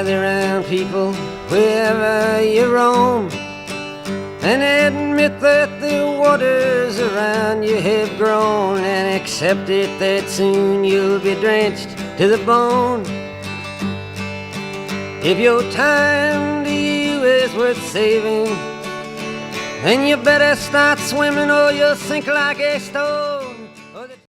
gather round people wherever you roam, and admit that the waters around you have grown, and accept it that soon you'll be drenched to the bone. If your time to you is worth saving, then you better start swimming or you'll sink like a stone.